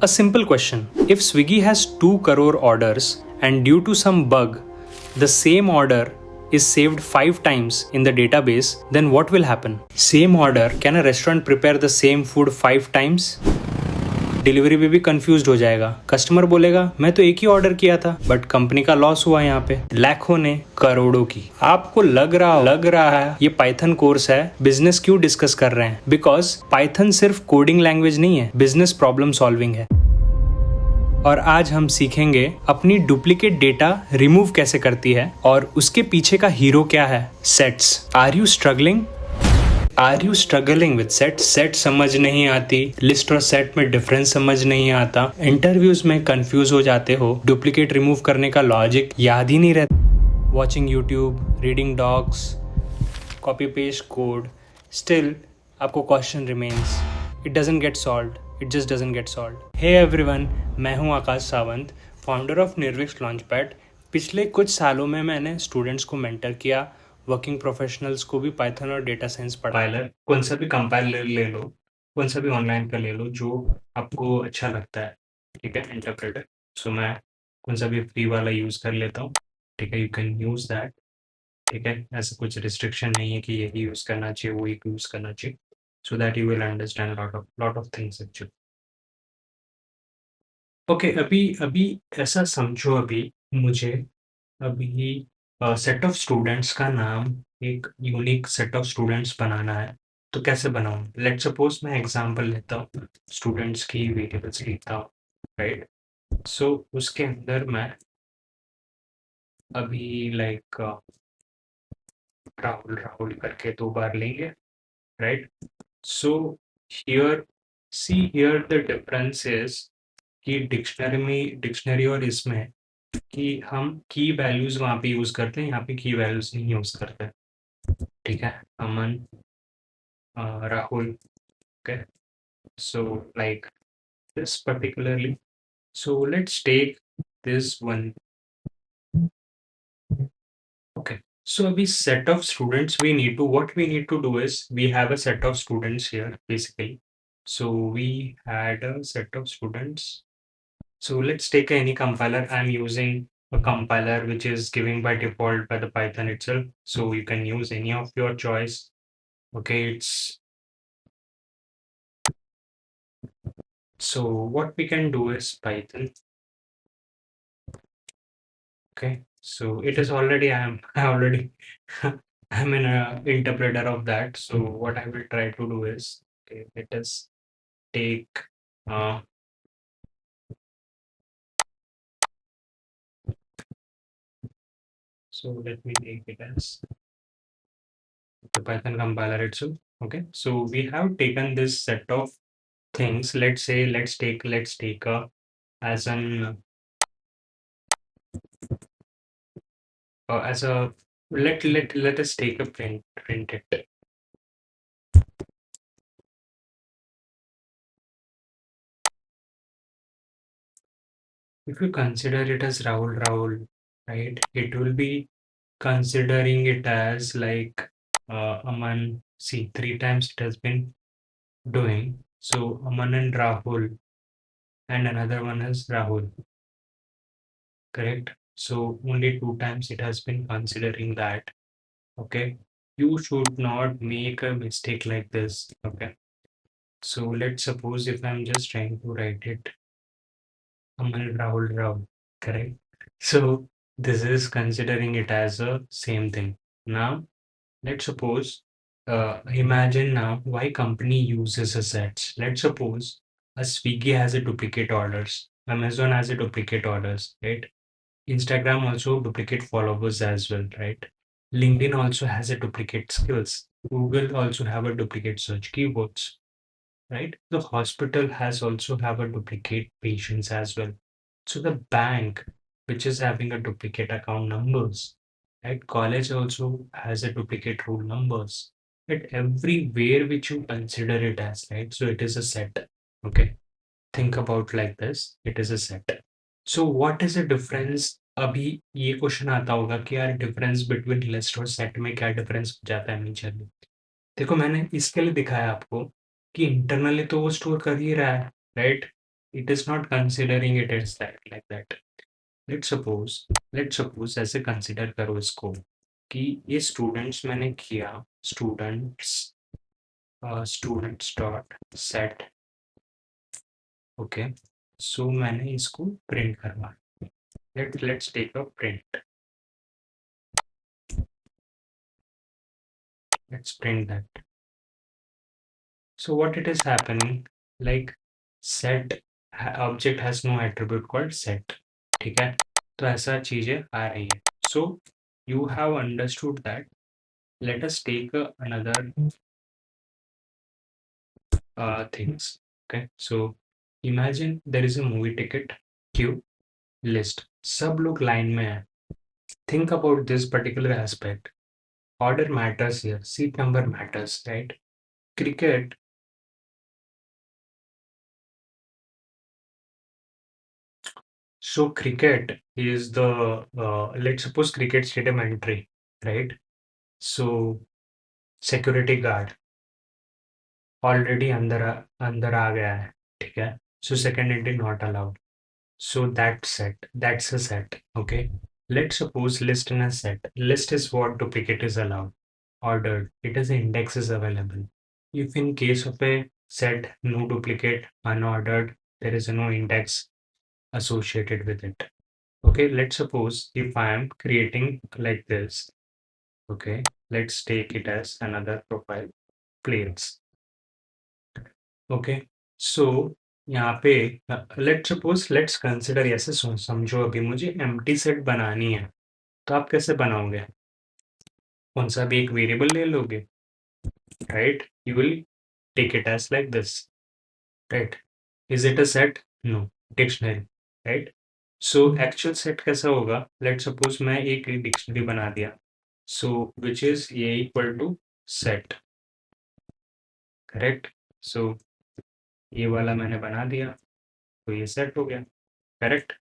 A simple question. If Swiggy has 2 crore orders and due to some bug, the same order is saved 5 times in the database, then what will happen? Same order, can a restaurant prepare the same food 5 times? Delivery भी confuse हो जाएगा। Customer बोलेगा मैं तो एक ही order किया था, but company का लॉस हुआ यहाँ पे लाखों ने करोड़ों की। आपको लग रहा है ये पाइथन कोर्स है, बिजनेस क्यों डिस्कस कर रहे हैं? बिकॉज पाइथन सिर्फ कोडिंग लैंग्वेज नहीं है, बिजनेस प्रॉब्लम सॉल्विंग है। और आज हम सीखेंगे अपनी डुप्लीकेट डेटा रिमूव कैसे करती है और उसके पीछे का हीरो क्या है, sets. Are you struggling with set समझ नहीं आती, लिस्ट और सेट में डिफरेंस समझ नहीं आता, इंटरव्यूज में कंफ्यूज हो जाते हो, डुप्लीकेट रिमूव करने का लॉजिक याद ही नहीं रहता, watching YouTube, reading docs, copy paste code, still आपको question remains, it doesn't get solved, it just doesn't get solved. Hey everyone, मैं हूं Akash Sawant, founder of Nirvix launchpad. पिछले कुछ सालों में मैंने स्टूडेंट्स को मेंटर किया, वर्किंग प्रोफेशनल्स को भी पाइथन और डेटा साइंस कंपाइलर, कौन सा भी कंपाइलर ले लो, कौन सा भी ऑनलाइन का ले लो जो आपको अच्छा लगता है, ठीक है, इंटरप्रेटर। सो मैं कौन सा भी फ्री वाला यूज़ कर लेता हूँ, ठीक है, यू कैन यूज़ दैट, ठीक है। ऐसा कुछ रिस्ट्रिक्शन नहीं है कि यही यूज़ करना चाहिए, वही यूज़ करना चाहिए, so that you will understand lot of things actually. Okay, अभी अभी ऐसा समझो, अभी मुझे अभी सेट ऑफ स्टूडेंट्स का नाम, एक यूनिक सेट ऑफ स्टूडेंट्स बनाना है। तो कैसे बनाऊँ? लेट्स सपोज मैं एग्जांपल लेता हूँ, स्टूडेंट्स की वेरिएबल्स लिखता हूँ, राइट। सो उसके अंदर मैं अभी लाइक राहुल राहुल करके 2 बार लेंगे, right. So here, see here the difference is कि डिक्शनरी और इसमें कि हम की वैल्यूज वहाँ पे यूज करते हैं, यहाँ पे की वैल्यूज नहीं यूज करते, ठीक है। Aman, Rahul, okay. So like this particularly, so let's take this one, okay. So abhi set of students, what we need to do is we have a set of students here basically. So we had a set of students. So let's take any compiler. I'm using a compiler which is giving by default by the Python itself. So you can use any of your choice. Okay, it's so what we can do is Python. Okay, so it is already, I already I'm in a interpreter of that. So what I will try to do is, okay, let us take uh, so let me take it as the Python compiler itself. Okay, so we have taken this set of things. Let's say let's take a as an as a let us take a print it. If you consider it as Rahul, right, it will be considering it as like Aman. See, 3 times it has been doing. So Aman and Rahul, and another one is Rahul, correct? So only 2 times it has been considering that. Okay, you should not make a mistake like this. Okay, so let's suppose if I'm just trying to write it Aman Rahul, correct? So this is considering it as a same thing. Now let's suppose, imagine now why company uses a sets. Let's suppose a Swiggy has a duplicate orders, Amazon has a duplicate orders, right? Instagram also duplicate followers as well, right? LinkedIn also has a duplicate skills. Google also have a duplicate search keywords, right? The hospital has also have a duplicate patients as well. So the bank, which is having a duplicate account numbers, right? College also has a duplicate roll numbers. Right? Everywhere which you consider it as, right? So it is a set. Okay. Think about like this. It is a set. So what is the difference? अभी ये question आता होगा कि यार difference between list और set में क्या difference हो जाता है मेजरली। देखो, मैंने इसके लिए दिखाया आपको कि इंटरनली तो वो स्टोर कर ही रहा है, right. it is not considering it as that like that. Let's suppose ऐसे कंसिडर करो इसको कि ये स्टूडेंट्स मैंने किया, students students dot set, okay, so मैंने इसको प्रिंट करवा, let's take a print, let's print that. So what it is happening, like set object has no attribute called set, ठीक है, तो ऐसा चीजें आ रही है. So you have understood that. Let us take another things. Okay, so imagine there is a movie ticket queue list. सब लोग line में है. Think about this particular aspect. Order matters here. Seat number matters, right? Cricket. So cricket is the let's suppose cricket stadium entry, right? So security guard already अंदर आ गया है, ठीक है. So second entry not allowed. So that's a set. Okay. Let's suppose list in a set. List is what duplicate is allowed. Ordered. It is index is available. If in case of a set, no duplicate, unordered, there is no index associated with it. Okay, let's suppose if I am creating like this, okay, let's take it as another profile, planes. Okay, so यहाँ पे let's suppose let's consider ऐसे समझो अभी मुझे empty set बनानी है, तो आप कैसे बनाओगे? कौन सा भी एक वेरिएबल ले लोगे, right? You will take it as like this, right? Is it a set? No, dictionary, right? So actual set कैसा होगा? Let's suppose मैं एक डिक्शनरी बना दिया, so which is a equal to set, correct? So ये वाला मैंने बना दिया, तो ये सेट हो गया, करेक्ट.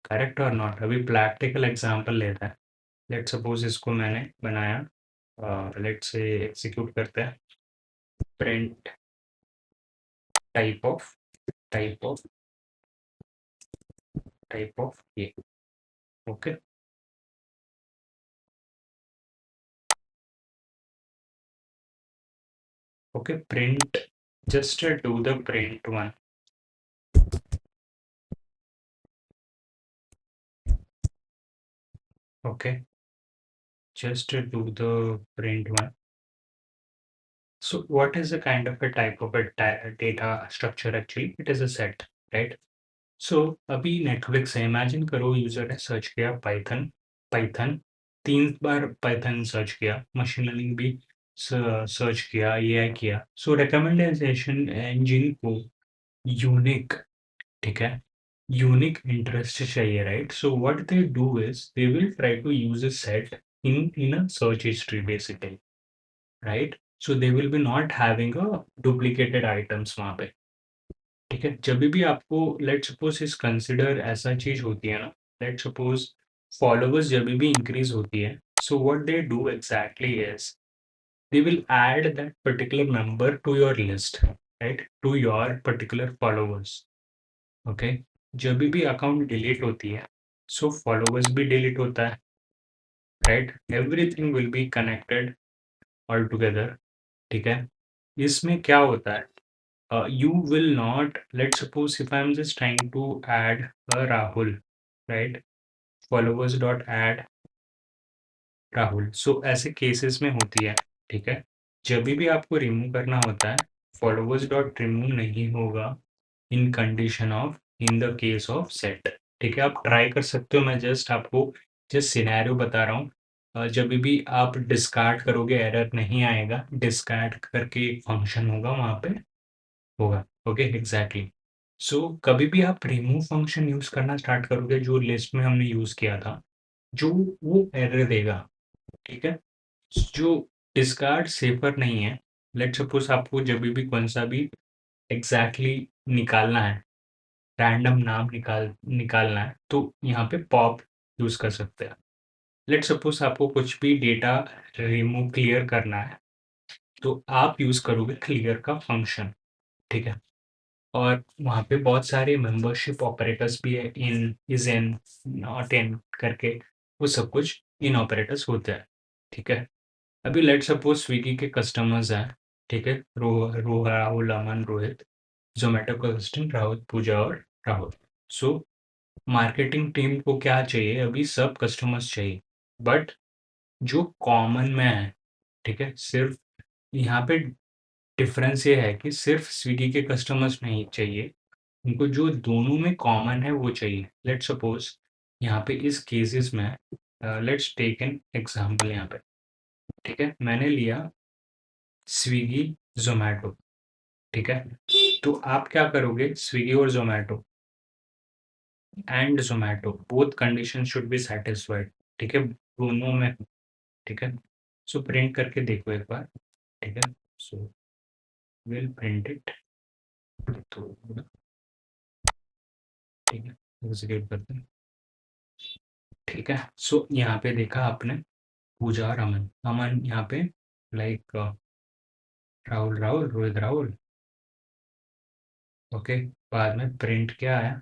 करेक्ट और नॉट. अभी प्रैक्टिकल एग्जांपल लेता है. लेट्स सपोज इसको मैंने बनाया, लेट्स से एग्जीक्यूट करते हैं, print type of type of type of ये, okay. Okay, print, just do the print one, okay, just do the print one. So what is the kind of a type of a data structure? Actually it is a set, right? So अभी Netflix है, imagine करो user ने search किया Python, Python 3 बार Python search किया, machine learning भी search किया, AI किया. सो रिकमेंडेशन इंजन को यूनिक, ठीक है, यूनिक इंटरेस्ट चाहिए, right? So what they do is they will try to use a set in a search history basically, right? So they will be not having a duplicated items वहाँ पे, ठीक है. जब भी आपको लेट सपोज इस consider ऐसा चीज होती है ना, लेट सपोज फॉलोवर्स जब भी इंक्रीज होती है, so what they do exactly is they will add that particular member to your list, right, to your particular followers, okay. जब भी अकाउंट डिलीट होती है, सो फॉलोवर्स भी डिलीट होता है, right. Everything will be connected all together, ठीक है. इसमें क्या होता है, you will not, let's suppose if I'm just trying to add a Rahul, right? Followers dot add Rahul. So ऐसे केसेस में होती है, ठीक है. जब भी आपको रिमूव करना होता है, followers dot remove नहीं होगा in condition of, in the case of set, ठीक है. आप ट्राई कर सकते हो, मैं जस्ट आपको जस्ट सिनेरियो बता रहा हूँ. जब भी आप डिस्कार्ड करोगे एरर नहीं आएगा, डिस्कार्ड करके एक फंक्शन होगा वहाँ पे, होगा, ओके, एग्जैक्टली. सो कभी भी आप रिमूव फंक्शन यूज करना स्टार्ट करोगे जो लिस्ट में हमने यूज किया था, जो वो एरर देगा, ठीक है. जो डिस्कार्ड सेफर नहीं है, लेट सपोज आपको जब भी कौन सा भी एग्जैक्टली निकालना है, रैंडम नाम निकालना है, तो यहाँ पे पॉप यूज कर सकते हैं. लेट सपोज आपको कुछ भी डेटा रिमूव क्लियर करना है, तो आप यूज करोगे क्लियर का फंक्शन, ठीक है. और वहाँ पे बहुत सारे मेंबरशिप ऑपरेटर्स भी है, इन नॉट इन करके, वो सब कुछ इन ऑपरेटर्स होते हैं, ठीक है। अभी लेट सपोज स्विगी के कस्टमर्स हैं, ठीक है, राहुल, अमन, रोहित, जोमेटो का असिस्टेंट राहुल, पूजा और राहुल। सो मार्केटिंग टीम को क्या चाहिए, अभी सब कस्टमर्स चाहिए, बट जो कॉमन में है, ठीक है, सिर्फ यहाँ पे डिफरेंस ये है कि सिर्फ स्विगी के कस्टमर्स नहीं चाहिए, उनको जो दोनों में कॉमन है वो चाहिए। लेट्स सपोज यहाँ पे इस केसेस में लेट्स टेक एन एग्जांपल यहाँ पे, ठीक है, मैंने लिया स्विगी, जोमेटो, ठीक है। तो आप क्या करोगे, स्विगी और Zomato and Zomato both condition should be satisfied, ठीक है, दोनों में, ठीक है। सो प्रिंट करके देखो एक बार, ठीक है। सो विल प्रिंट इट, तो ठीक है, एग्जीक्यूट करते हैं, ठीक है। सो यहाँ पे देखा आपने पूजा और अमन, अमन यहाँ पे लाइक राहुल राहुल, रोहित राहुल, ओके। बाद में प्रिंट क्या आया,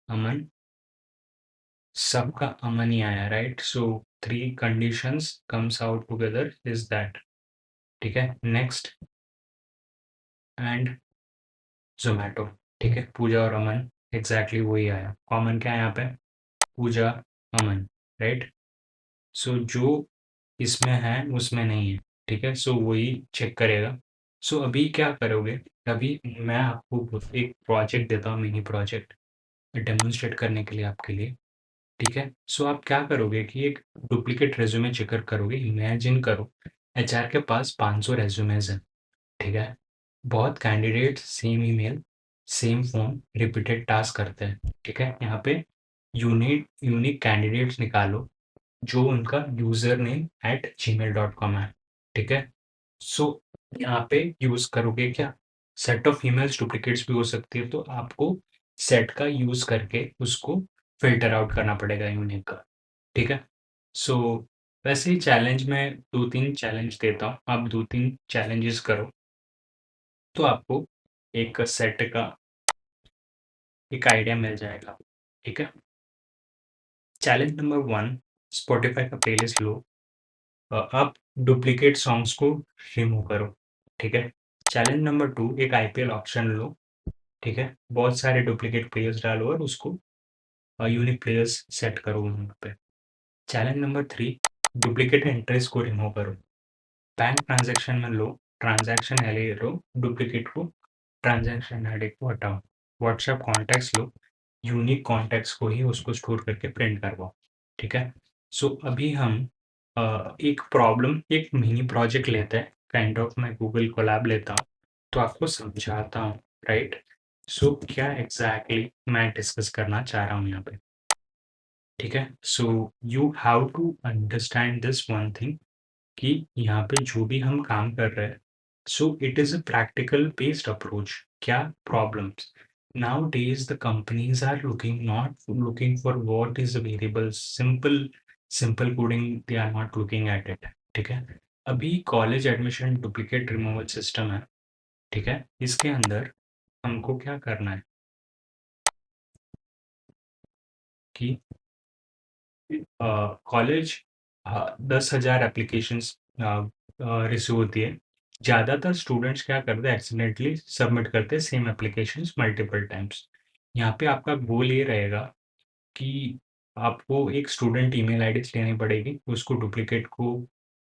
अमन, सबका अमन ही आया, right. So three conditions comes out together is that, ठीक है। नेक्स्ट एंड जोमेटो, ठीक है, पूजा और अमन, एग्जैक्टली वही आया। कॉमन क्या है यहाँ पे, पूजा, अमन, राइट। सो जो इसमें है उसमें नहीं है, ठीक है, सो वही चेक करेगा। सो अभी क्या करोगे, अभी मैं आपको एक प्रोजेक्ट देता हूँ, मिनी प्रोजेक्ट डेमोन्स्ट्रेट करने के लिए आपके लिए, ठीक है। सो आप क्या करोगे कि एक डुप्लीकेट रेज्यूमे चेकर करोगे। इमेजिन करो एचआर के पास 500 रेज्यूमेज हैं, ठीक है, बहुत candidate same email, same phone, repeated task करते हैं, ठीक है। यहाँ पे यूनिक यूनिक कैंडिडेट्स निकालो जो उनका यूज़र नेम @gmail.com है, ठीक है। सो यहाँ पे यूज़ करोगे क्या, सेट ऑफ ईमेल्स डुप्लीकेट्स भी हो सकती है, तो आपको सेट का यूज़ करके उसको फ़िल्टर आउट करना पड़ेगा यूनिक का, ठीक है। सो वैसे ही चैलेंज में 2-3 चैलेंज देता हूँ, आप 2-3 चैलेंजेस करो, तो आपको एक सेट का एक आइडिया मिल जाएगा, ठीक है। चैलेंज नंबर 1, स्पॉटिफ़ाई का प्लेलिस्ट लो, आप डुप्लीकेट सॉन्ग्स को रिमूव करो, ठीक है। चैलेंज नंबर 2, एक आईपीएल ऑप्शन लो, ठीक है, बहुत सारे डुप्लीकेट प्लेयर्स डालो और उसको यूनिक प्लेयर्स सेट करो वहाँ पे। चैलेंज नंबर 3, डुप्लीकेट एंट्रीज को रिमूव करो, बैंक ट्रांजैक्शन में लो, ट्रांजैक्शन एले लो, डुप्लीकेट को, ट्रांजैक्शन एड को हटाओ। व्हाट्सएप कॉन्टैक्ट्स लो, यूनिक कॉन्टैक्ट्स को ही उसको स्टोर करके प्रिंट करवाओ, ठीक है। सो अभी हम एक प्रॉब्लम, एक मिनी प्रोजेक्ट लेते हैं, काइंड ऑफ मैं गूगल कोलैब लेता हूँ, तो आपको समझाता हूँ, राइट। सो क्या एग्जैक्टली मैं डिस्कस करना चाह रहा हूँ यहाँ पे, ठीक है। So you have to understand this one thing कि यहाँ पे जो भी हम काम कर रहे हैं, so it is a practical based approach. क्या problems, now days the companies are looking, not looking for what is variable, simple simple coding, they are not looking at it, ठीक है। अभी college admission duplicate removal system है, ठीक है, इसके अंदर हमको क्या करना है कि कॉलेज 10,000 एप्लीकेशंस रिसीव होती है। ज़्यादातर स्टूडेंट्स क्या करते हैं, एक्सीडेंटली सबमिट करते हैं सेम एप्लीकेशंस मल्टीपल टाइम्स। यहाँ पे आपका गोल ये रहेगा कि आपको एक स्टूडेंट ईमेल आईडी लेनी पड़ेगी, उसको डुप्लीकेट को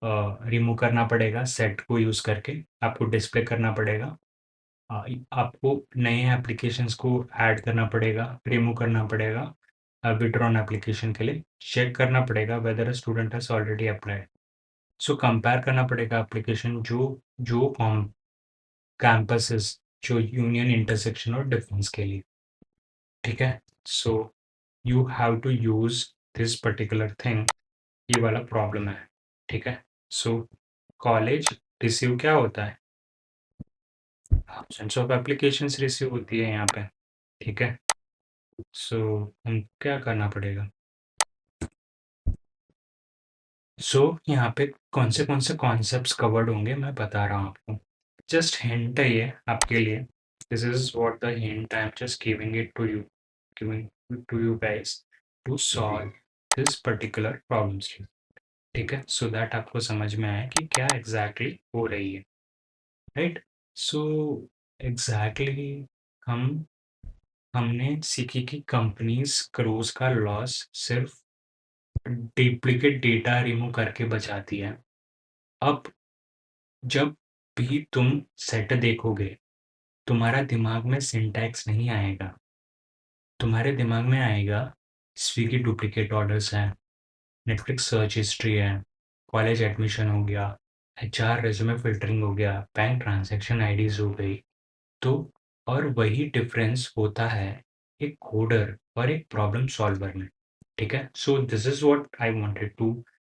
रिमूव करना पड़ेगा, सेट को यूज़ करके आपको डिस्प्ले करना पड़ेगा। आपको नए एप्लीकेशंस को ऐड करना पड़ेगा, रिमूव करना पड़ेगा, विड्रॉन एप्लीकेशन के लिए चेक करना पड़ेगा weather a student has already applied. So compare करना पड़ेगा एप्लीकेशन जो जो कैंपसेस, जो यूनियन, इंटरसेक्शन और डिफेंस के लिए, ठीक है। So you have to use this particular thing, ये वाला प्रॉब्लम है, ठीक है। सो कॉलेज रिसीव क्या होता है, थाउजेंड्स ऑफ एप्लीकेशंस रिसीव होती है यहाँ पे, ठीक है। सो हम क्या करना पड़ेगा, सो यहाँ पे कौन से कॉन्सेप्ट्स कवर्ड होंगे मैं बता रहा हूँ आपको, जस्ट हिंट है ये आपके लिए, This is what the hint I'm just giving it to you, giving it to you guys to solve this particular problem statement. ठीक है, so that आपको समझ में आया कि क्या एग्जैक्टली हो रही है, राइट? सो एग्जैक्टली हम हमने सीखी कि कंपनीज क्रोज का लॉस सिर्फ डुप्लीकेट डेटा रिमूव करके बचाती है। अब जब भी तुम सेट देखोगे, तुम्हारा दिमाग में सिंटैक्स नहीं आएगा, तुम्हारे दिमाग में आएगा स्विगी डुप्लीकेट ऑर्डर्स हैं, नेटफ्लिक्स सर्च हिस्ट्री है, कॉलेज एडमिशन हो गया, एचआर रेज्यूमे फिल्टरिंग हो गया, बैंक ट्रांजैक्शन आईडीज हो गई। तो और वही डिफरेंस होता है एक कोडर और एक प्रॉब्लम सॉल्वर में। ठीक है, so this is what I wanted to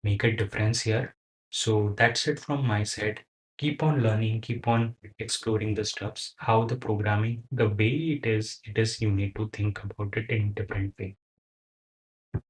make a difference here. So that's it from my side. Keep on learning, keep on exploring the stuffs, how the programming, the way it is, you need to think about it in different way.